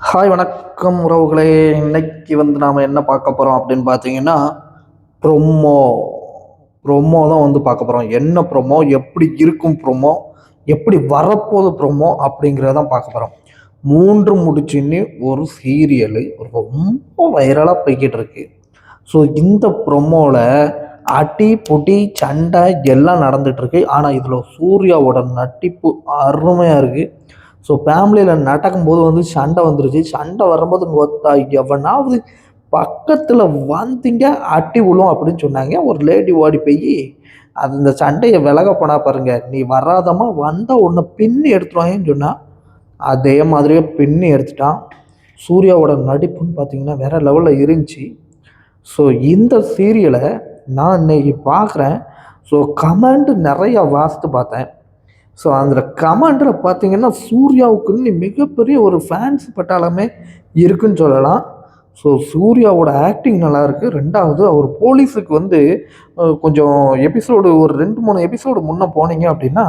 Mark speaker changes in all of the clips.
Speaker 1: Hi வணக்கம் உறவுகளே. இன்னைக்கு நாம் என்ன பார்க்க போகிறோம் அப்படின்னு பார்த்தீங்கன்னா, ப்ரொமோ ப்ரொமோ தான் பார்க்க போகிறோம். என்ன ப்ரொமோ, எப்படி இருக்கும் ப்ரொமோ, எப்படி வரப்போகுது ப்ரொமோ அப்படிங்கிறத தான் பார்க்க போகிறோம். 3 முடிச்சுன்னு ஒரு சீரியலு ரொம்ப வைரலாக போய்கிட்டு இருக்கு. ஸோ இந்த ப்ரொமோவில் அடி புடி சண்டை எல்லாம் நடந்துட்டு இருக்கு. ஆனால் இதில் சூர்யாவோட நடிப்பு அருமையாக இருக்குது. ஸோ ஃபேமிலியில் நடக்கும்போது சண்டை வந்துருச்சு. சண்டை வரும்போது ஒத்தா எவனாவது பக்கத்தில் வந்தீங்க அடி விழும் அப்படின்னு சொன்னாங்க. ஒரு லேடி ஓடி போய் அது இந்த சண்டையை விலக போனா பாருங்க, நீ வராதமா வந்தால் உன்னை பின்னி எடுத்துருவாங்கன்னு சொன்னா அதே மாதிரியே பின்னி எடுத்துட்டான். சூர்யாவோட நடிப்புன்னு பார்த்தீங்கன்னா வேற லெவலில் இருந்துச்சு. ஸோ இந்த சீரியலை நான் இன்னைக்கு பார்க்குறேன். ஸோ கமெண்ட் நிறையா வாசித்து பார்த்தேன். ஸோ அதில் கமெண்டில் பார்த்தீங்கன்னா சூர்யாவுக்குன்னு மிகப்பெரிய ஒரு ஃபேன்ஸ் பட்டாளமே இருக்குன்னு சொல்லலாம். ஸோ சூர்யாவோட ஆக்டிங் நல்லாயிருக்கு. ரெண்டாவது அவர் போலீஸுக்கு கொஞ்சம் எபிசோடு ஒரு 2-3 எபிசோடு முன்னே போனீங்க அப்படின்னா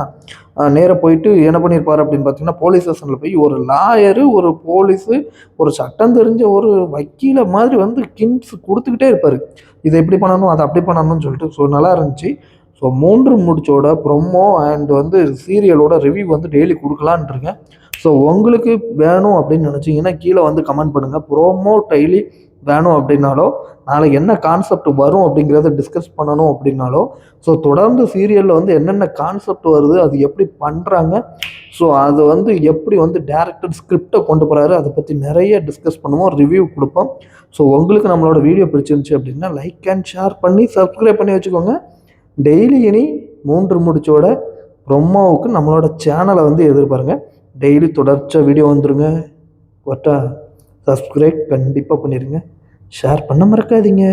Speaker 1: நேராக போயிட்டு என்ன பண்ணியிருப்பார் அப்படின்னு பார்த்தீங்கன்னா, போலீஸ் ஸ்டேஷனில் போய் ஒரு லாயரு, ஒரு போலீஸு, ஒரு சட்டம் தெரிஞ்ச ஒரு வக்கீலை மாதிரி கிண்ட்ஸ் கொடுத்துக்கிட்டே இருப்பார். இதை எப்படி பண்ணணும், அதை அப்படி பண்ணணும்னு சொல்லிட்டு. ஸோ நல்லா இருந்துச்சு. ஸோ 3 முடிச்சோட ப்ரொமோ அண்ட் சீரியலோட ரிவ்யூ டெய்லி கொடுக்கலான்னு இருக்கேன். ஸோ உங்களுக்கு வேணும் அப்படின்னு நினச்சிங்கன்னா கீழே கமெண்ட் பண்ணுங்கள். ப்ரோமோ டெய்லி வேணும் அப்படின்னாலோ, நாளைக்கு என்ன கான்செப்ட் வரும் அப்படிங்கிறத டிஸ்கஸ் பண்ணணும் அப்படின்னாலோ, ஸோ தொடர்ந்து சீரியலில் என்னென்ன கான்செப்ட் வருது, அது எப்படி பண்ணுறாங்க, ஸோ அது எப்படி டேரக்டர் ஸ்கிரிப்டை கொண்டு போகிறாரு, அதை பற்றி நிறைய டிஸ்கஸ் பண்ணுவோம், ரிவ்யூ கொடுப்போம். ஸோ உங்களுக்கு நம்மளோட வீடியோ பிடிச்சிருந்துச்சி அப்படின்னா லைக் அண்ட் ஷேர் பண்ணி சப்ஸ்கிரைப் பண்ணி வச்சுக்கோங்க. டெய்லி இனி 3 முடிச்சோட ப்ரொமோவுக்கு நம்மளோட சேனலை எதிர்பாருங்க. டெய்லி தொடர்ச்சியாக வீடியோ வந்துருங்க. ஒட்டா சப்ஸ்கிரைப் கண்டிப்பாக பண்ணிடுங்க. ஷேர் பண்ண மறக்காதீங்க.